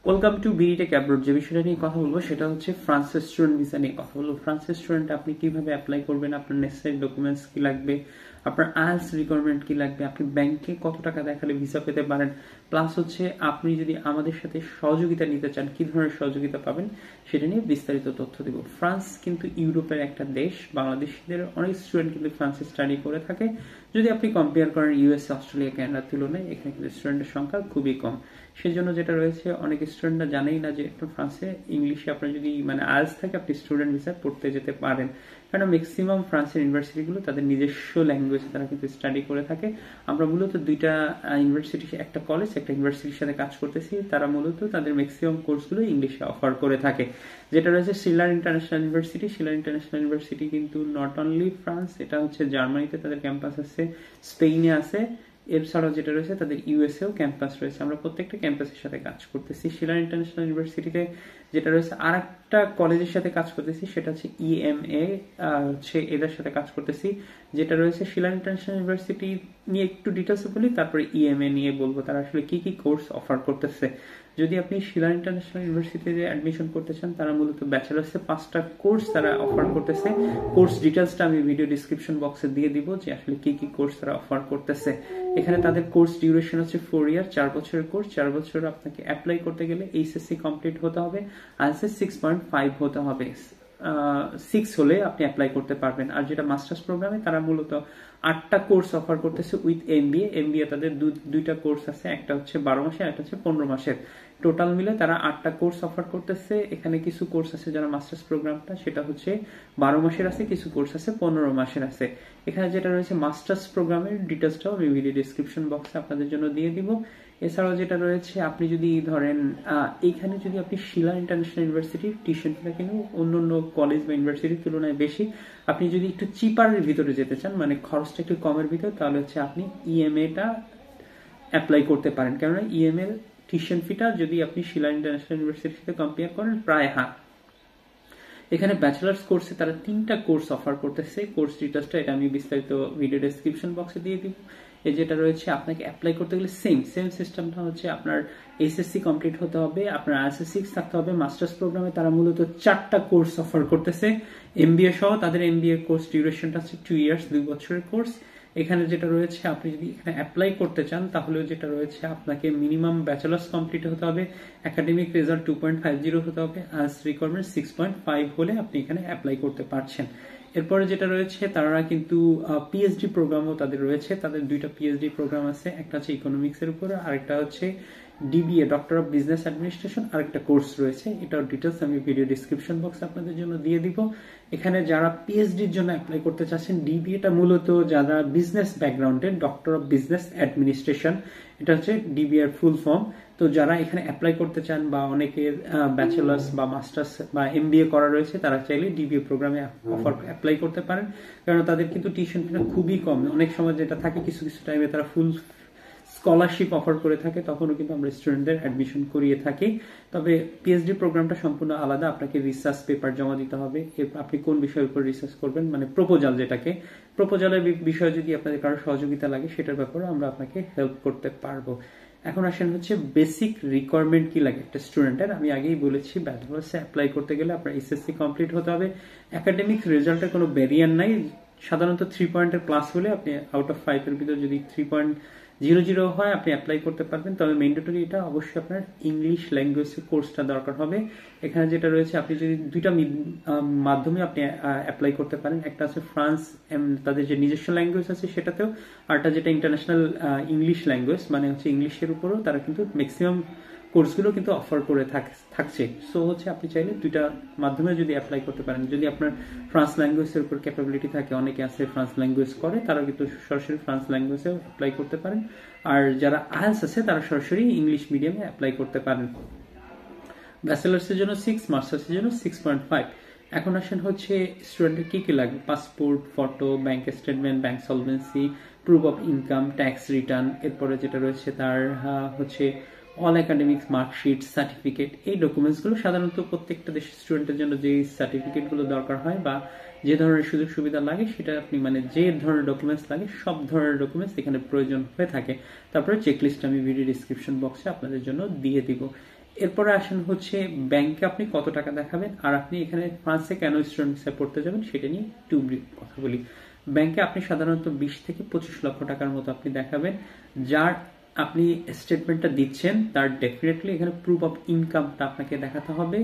Welcome to BDTech abroad. যে বিষয়টা নিয়ে কথা বলবো সেটা হচ্ছে ফ্রান্সের স্টুডেন্ট ভিসা নিয়ে কথা বলবো। ফ্রান্সের স্টুডেন্ট আপনি কিভাবে অ্যাপ্লাই করবেন, আপনার নেসেসারি ডকুমেন্টস কি লাগবে, আপনার আইএলটিএস রিকোয়ারমেন্ট কি লাগবে, আপনি ব্যাংকে কত টাকা দেখালে ভিসা পেতে পারেন, প্লাস হচ্ছে আপনি যদি আমাদের সাথে সহযোগিতা নিতে চান কি ধরনের সহযোগিতা পাবেন সেটা নিয়ে বিস্তারিত তথ্য দেব। ফ্রান্স কিন্তু ইউরোপের একটা দেশ, বাংলাদেশিদের অনেক স্টুডেন্ট কিন্তু ফ্রান্সে স্টাডি করে থাকে। যদি আপনি কম্পেয়ার করেন ইউএসএ, অস্ট্রেলিয়া, কানাডার তুলনায় এখানে কিন্তু স্টুডেন্টের সংখ্যা খুবই কম। সেজন্য যেটা রয়েছে, অনেক স্টুডেন্টরা জানেই না যে একটু ফ্রান্সে ইংলিশে আপনার যদি আইএলটিএস থাকে আপনি স্টুডেন্ট ভিসায় পড়তে যেতে পারেন। কারণ ম্যাক্সিমাম ফ্রান্সের ইউনিভার্সিটিগুলো তাদের নিজস্ব ল্যাঙ্গুয়েজে তারা কিন্তু স্টাডি করে থাকে। আমরা মূলত দুইটা ইউনিভার্সিটি, একটা কলেজ একটা ইউনিভার্সিটির সাথে কাজ করতেছি। তারা মূলত তাদের ম্যাক্সিমাম কোর্সগুলো ইংলিশে অফার করে থাকে। যেটা রয়েছে শিলার ইন্টারন্যাশনাল ইউনিভার্সিটি। শিলার ইন্টারন্যাশনাল ইউনিভার্সিটি কিন্তু নট অনলি ফ্রান্স, এটা হচ্ছে জার্মানিতে তাদের ক্যাম্পাস আছে, স্পেনে আছে, এছাড়াও যেটা রয়েছে তাদের ইউএসএও ক্যাম্পাস রয়েছে। আমরা প্রত্যেকটা ক্যাম্পাসের সাথে কাজ করতেছি। শিলার ইন্টারন্যাশনাল ইউনিভার্সিটিতে যেটা রয়েছে আর একটা কলেজের সাথে কাজ করতেছি, সেটা হচ্ছে ইএমএ, হচ্ছে এদের সাথে কাজ করতেছি। যেটা রয়েছে শিলার ইন্টারন্যাশনাল ইউনিভার্সিটি নিয়ে একটু ডিটেলসে বলি, তারপরে ইএমএ নিয়ে বলবো তারা আসলে কি কি কোর্স অফার করতেছে। যদি আপনি শিলার ইন্টারন্যাশনাল ইউনিভার্সিটিতে অ্যাডমিশন করতে চান, তারা মূলত ব্যাচেলার্সে 5টা কোর্স তারা অফার করতেছে। কোর্স ডিটেলসটা আমি ভিডিও ডিসক্রিপশন বক্সে দিয়ে দিব যে আসলে কি কি কোর্স তারা অফার করতেছে। এখানে তাদের কোর্স ডিউরেশন হচ্ছে 4 ইয়ার, 4 বছরের কোর্স। 4 বছর আপনাকে অ্যাপ্লাই করতে গেলে এইচএসসি কমপ্লিট হতে হবে, আইএলটিএস 6.5 হতে হবে। 6 হলে আপনি অ্যাপ্লাই করতে পারবেন। আর যেটা মাস্টার্স প্রোগ্রামে, তারা মূলত 8টা কোর্স অফার করতেছে উইথ এমবিএ। এমবিএ তাদের দুইটা কোর্স আছে, একটা হচ্ছে 12 মাসের, একটা হচ্ছে 15 মাসের। টোটাল মিলে তারা 8টা কোর্স অফার করতেছে। এখানে কিছু কোর্স আছে যারা মাস্টার্স প্রোগ্রামটা সেটা হচ্ছে 12 মাসের আছে, কিছু কোর্স আছে 15 মাসের আছে। এখানে যেটা রয়েছে মাস্টার্স প্রোগ্রামের ডিটেলসটাও আমি ভিডিও ডিসক্রিপশন বক্সে আপনাদের জন্য দিয়ে দিব। এছাড়াও যেটা রয়েছে, আপনি যদি ধরেন এইখানে যদি আপনি শিলা ইন্টারন্যাশনাল ইউনিভার্সিটির টিউশন ফিটা কিন্তু অন্য অন্য কলেজ বা ইউনিভার্সিটির তুলনায় বেশি। আপনি যদি একটু চিপারের ভিতরে যেতে চান, মানে খরচটা একটু কমের ভিতরে, তাহলে হচ্ছে আপনি ইএমএটা অ্যাপ্লাই করতে পারেন। কেননা ইএমএ টিউশন ফিটা যদি আপনি শিলা ইন্টারন্যাশনাল ইউনিভার্সিটির সাথে কম্পেয়ার করেন প্রায় এখানে ব্যাচেলার্স কোর্সে তারা 3টা কোর্স অফার করতেছে। কোর্স ডিটেলসটা এটা আমি বিস্তারিত ভিডিও ডেসক্রিপশন বক্সে দিয়ে দিব। যেটা রয়েছে আপনাকে অ্যাপ্লাই করতে গেলে সেম সিস্টেমটা হচ্ছে আপনার এইচএসসি কমপ্লিট হতে হবে, আপনার আইএলটিএস 6 থাকতে হবে। মাস্টার্স প্রোগ্রামে তারা মূলত 4টা কোর্স অফার করতেছে এমবিএ সহ। তাদের এমবিএ কোর্স ডিউরেশনটা হচ্ছে 2 ইয়ার্স, 2 বছরের কোর্স। এখানে যেটা রয়েছে, আপনি যদি এখানে অ্যাপ্লাই করতে চান তাহলে যেটা রয়েছে আপনাকে মিনিমাম ব্যাচেলার্স কমপ্লিট হতে হবে, একাডেমিক রেজাল্ট 2.50 হতে হবে, আইএলটিএস রিকোয়ারমেন্ট 6.5 হলে আপনি এখানে অ্যাপ্লাই করতে পারছেন। এরপরে যেটা রয়েছে, তারা কিন্তু পিএইচডি প্রোগ্রামও তাদের রয়েছে। তাদের 2টা পিএইচডি প্রোগ্রাম আছে, একটা হচ্ছে ইকোনমিক্স এর উপরে, আরেকটা হচ্ছে DBA, doctor of business administration আরেকটা কোর্স রয়েছে। এটার ডিটেলস আমি ভিডিও ডিসক্রিপশন বক্সে আপনাদের জন্য দিয়ে দিব। এখানে যারা পিএইচডির জন্য অ্যাপ্লাই করতে চাচ্ছেন, ডিবিএটা মূলত যারা বিজনেস ব্যাকগ্রাউন্ডের, ডক্টর অফ বিজনেস অ্যাডমিনিস্ট্রেশন, এটা হচ্ছে ডিবিএ এর ফুল ফর্ম। তো যারা এখানে অ্যাপ্লাই করতে চান বা অনেকের ব্যাচেলার্স বা মাস্টার্স বা এমবিএ করা রয়েছে, তারা চাইলে ডিবিএ প্রোগ্রামে অ্যাপ্লাই করতে পারেন। কারণ তাদের কিন্তু টিউশন ফিটা খুবই কম। অনেক সময় যেটা থাকে, কিছু কিছু টাইমে তারা ফুল স্কলারশিপ অফার করে থাকে, তখনও কিন্তু আমরা স্টুডেন্টদের অ্যাডমিশন করিয়ে থাকি। তবে পিএইচডি প্রোগ্রামটা সম্পূর্ণ আলাদা। আপনাকে রিসার্চ পেপার জমা দিতে হবে। আপনি কোন বিষয়ের উপর রিসার্চ করবেন, মানে প্রপোজাল, যেটাকে প্রপোজালের বিষয়ে যদি আপনাদের কারো সহযোগিতা লাগে সেটার ব্যাপারে আমরা আপনাকে হেল্প করতে পারবো। এখন আসেন হচ্ছে বেসিক রিকোয়ারমেন্ট কি লাগে একটা স্টুডেন্টের। আমি আগেই বলেছি, ব্যাচেলার্সে অ্যাপ্লাই করতে গেলে আপনার এসএসসি কমপ্লিট হতে হবে। একাডেমিক রেজাল্টের কোনো ব্যারিয়ার নাই। সাধারণত 3 পয়েন্টের প্লাস হলে আপনি আউট অফ 5 এর ভিতরে যদি 3.00 হয় আপনি অ্যাপ্লাই করতে পারবেন। তবে ম্যান্ডেটরি এটা অবশ্যই আপনার ইংলিশ ল্যাঙ্গুয়েজের কোর্সটা দরকার হবে। এখানে যেটা রয়েছে, আপনি যদি 2টা মাধ্যমে আপনি অ্যাপ্লাই করতে পারেন। একটা আছে ফ্রান্স, তাদের যে নিজস্ব ল্যাঙ্গুয়েজ আছে সেটাতেও, আরটা যেটা ইন্টারন্যাশনাল ইংলিশ ল্যাঙ্গুয়েজ, মানে হচ্ছে ইংলিশের উপরেও তারা কিন্তু ম্যাক্সিমাম কোর্সগুলো কিন্তু অফার করে থাকছে। সো হচ্ছে আপনি চাইলে 2টা মাধ্যমে যদি অ্যাপ্লাই করতে পারেন। যদি আপনার ফ্রান্স ল্যাঙ্গুয়েজের উপর ক্যাপাবিলিটি থাকে, অনেকে আছে ফ্রান্স ল্যাঙ্গুয়েজ করে, তারা কিন্তু সরাসরি ফ্রান্স ল্যাঙ্গুয়েজেও অ্যাপ্লাই করতে পারেন। আর যারা আইএলটিএস আছে তারা সরাসরি ইংলিশ মিডিয়ামে অ্যাপ্লাই করতে পারেন। ব্যাচেলার্সের জন্য 6, মাস্টার্সের জন্য 6.5। এখন আসেন হচ্ছে স্টুডেন্টের কি কি লাগবে। Passport, photo, bank statement, bank solvency, proof of income, tax return. এরপরে যেটা রয়েছে তার হচ্ছে অল একাডেমিক্স মার্কশিট, সার্টিফিকেট। এই ডকুমেন্টসগুলো সাধারণত প্রত্যেকটা দেশের স্টুডেন্টের জন্য যে সার্টিফিকেটগুলো দরকার হয় বা যে ধরনের সুযোগ সুবিধা লাগে, সেটা আপনি যে ধরনের ডকুমেন্টস লাগে সব ধরনের ডকুমেন্টস এখানে প্রয়োজন হয়ে থাকে। তারপরে চেকলিস্ট আমি ভিডিও ডিসক্রিপশন বক্সে আপনাদের জন্য দিয়ে দিব। এরপরে আসেন হচ্ছে ব্যাংকে আপনি কত টাকা দেখাবেন, আর আপনি এখানে ফ্রান্সে কেন স্টুডেন্ট ভিসায় পড়তে যাবেন সেটা নিয়ে একটু কথা বলি। ব্যাংকে আপনি সাধারণত 20 থেকে 25 লক্ষ টাকার মতো আপনি দেখাবেন, যার আপনি স্টেটমেন্টটা দিচ্ছেন তার ডেফিনেটলি এখানে প্রুফ অফ ইনকামটা আপনাকে দেখাতে হবে।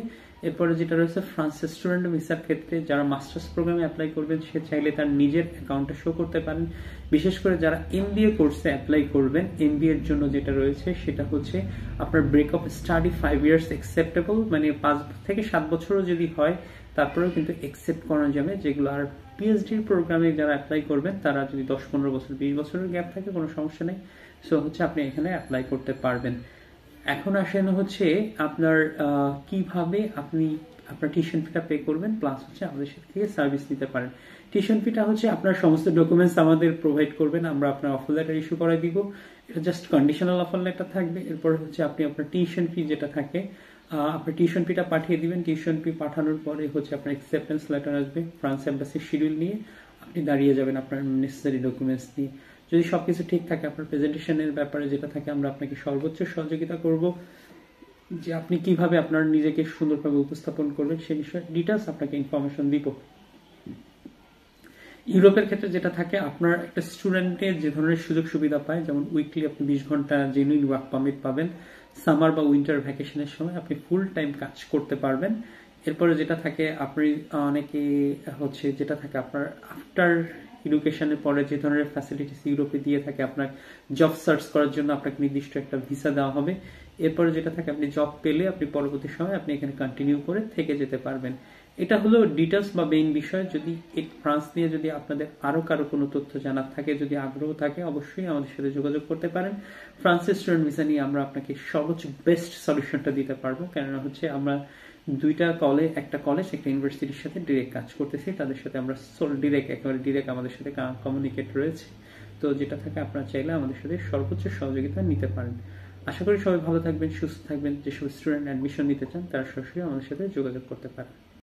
এরপরে যেটা রয়েছে ফ্রান্সের স্টুডেন্ট ভিসার ক্ষেত্রে যারা মাস্টার্স প্রোগ্রামে অ্যাপ্লাই করবেন সে চাইলে তার নিজের অ্যাকাউন্টে শো করতে পারেন। বিশেষ করে যারা এমবিএ কোর্সে অ্যাপ্লাই করবেন, এমবিএ এর জন্য যেটা রয়েছে সেটা হচ্ছে আপনার break of study 5 years acceptable, মানে 5 থেকে 7 বছরও যদি হয় তারপরেও কিন্তু অ্যাকসেপ্ট করা যাবে যেগুলো। আর পিএইচডির প্রোগ্রামে যারা অ্যাপ্লাই করবেন তারা যদি 10-15 বছর 20 বছরের গ্যাপ থাকে কোনো সমস্যা নেই, সো হচ্ছে আপনি এখানে অ্যাপ্লাই করতে পারবেন। এখন আসেন হচ্ছে আপনার কিভাবে আপনি আপনার টিউশন ফিটা পে করবেন, প্লাস হচ্ছে আমাদের সাথে থেকে সার্ভিস নিতে পারেন। টিউশন ফিটা হচ্ছে আপনার সমস্ত ডকুমেন্টস আমাদের প্রোভাইড করবেন, আমরা আপনার অফার লেটার ইস্যু করে দিব, এটা জাস্ট কন্ডিশনাল অফার লেটার থাকবে। এরপর হচ্ছে আপনি আপনার টিউশন ফি যেটা থাকে আপনার টিউশন ফিটা পাঠিয়ে দিবেন। টিউশন ফি পাঠানোর পরে হচ্ছে আপনার অ্যাকসেপ্টেন্স লেটার আসবে, ফ্রান্স এম্বাসির শিডিউল নিয়ে আপনি দাঁড়িয়ে যাবেন আপনার নেসেসারি ডকুমেন্টস নিয়ে। যদি সবকিছু ঠিক থাকে আপনার প্রেজেন্টেশনের ব্যাপারে যেটা থাকে আমরা আপনাকে সর্বোচ্চ সহযোগিতা করব, যে আপনি কিভাবে আপনার নিজেকে সুন্দরভাবে উপস্থাপন করবেন সে বিষয়ে ডিটেলস আপনাকে ইনফরমেশন দিব। ইউরোপের ক্ষেত্রে যেটা থাকে আপনার একটা স্টুডেন্টের যে ধরনের সুযোগ সুবিধা পায়, যেমন উইকলি আপনি 20 ঘন্টা জেনুইন ওয়ার্ক পারমিট পাবেন, সামার বা উইন্টার ভ্যাকেশনের সময় আপনি ফুল টাইম কাজ করতে পারবেন। এরপরে যেটা থাকে আপনি অনেকে হচ্ছে যেটা থাকে আপনার আফটার এডুকেশনের পরে যে ধরনের ফ্যাসিলিটিস ইউরোপে দিয়ে থাকে, আপনার জব সার্চ করার জন্য আপনাকে নির্দিষ্ট একটা ভিসা দেওয়া হবে। এরপরে যেটা থাকে আপনি জব পেলে আপনি পরবর্তী সময় আপনি এখানে কন্টিনিউ করে থেকে যেতে পারবেন। এটা হলো ডিটেলস বা মেইন বিষয়। যদি ফ্রান্স নিয়ে যদি আপনাদের আরো কারো কোনো তথ্য জানার থাকে, যদি আগ্রহ থাকে, অবশ্যই আমাদের সাথে যোগাযোগ করতে পারেন। ফ্রান্সের স্টুডেন্ট ভিসা নিয়ে আমরা আপনাকে সর্বোচ্চ বেস্ট সলিউশনটা দিতে পারবো, কেননা হচ্ছে আমরা দুইটা একটা কলেজ একটা ইউনিভার্সিটির সাথে ডিরেক্ট কাজ করতেছি, তাদের সাথে আমরা ডিরেক্ট আমাদের সাথে কমিউনিকেট রয়েছে। তো যেটা থাকে আপনারা চাইলে আমাদের সাথে সর্বোচ্চ সহযোগিতা নিতে পারেন। আশা করি সবাই ভালো থাকবেন, সুস্থ থাকবেন। যেসব স্টুডেন্ট অ্যাডমিশন নিতে চান তারা সরাসরি আমাদের সাথে যোগাযোগ করতে পারেন।